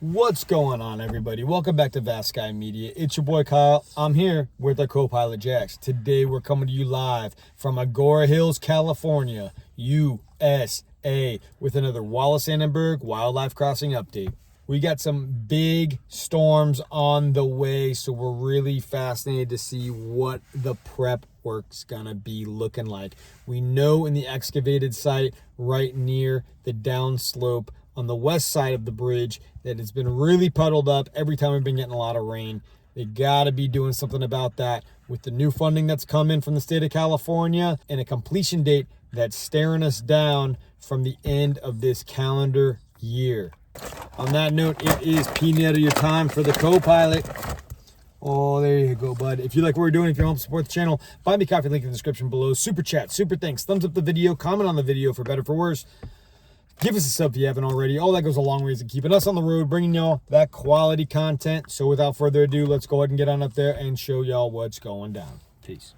What's going on, everybody? Welcome back to Vast Sky Media. It's your boy Kyle. I'm here with our co-pilot Jax. Today we're coming to you live from Agora Hills, California, USA, with another Wallis Annenberg wildlife crossing update. We got some big storms on the way, so we're really fascinated to see what the prep work's gonna be looking like. We know in the excavated site right near the downslope on the west side of the bridge that it's been really puddled up every time we've been getting a lot of rain. They gotta be doing something about that with the new funding that's come in from the state of California and a completion date that's staring us down from the end of this calendar year. On that note, it is peanut of your time for the co-pilot. Oh, there you go, bud. If you like what we're doing, if you want to support the channel, buy me coffee, link in the description below. Super chat, super thanks. Thumbs up the video, comment on the video for better, for worse. Give us a sub if you haven't already. All that goes a long ways in keeping us on the road, bringing y'all that quality content. So without further ado, let's go ahead and get on up there and show y'all what's going down. Peace.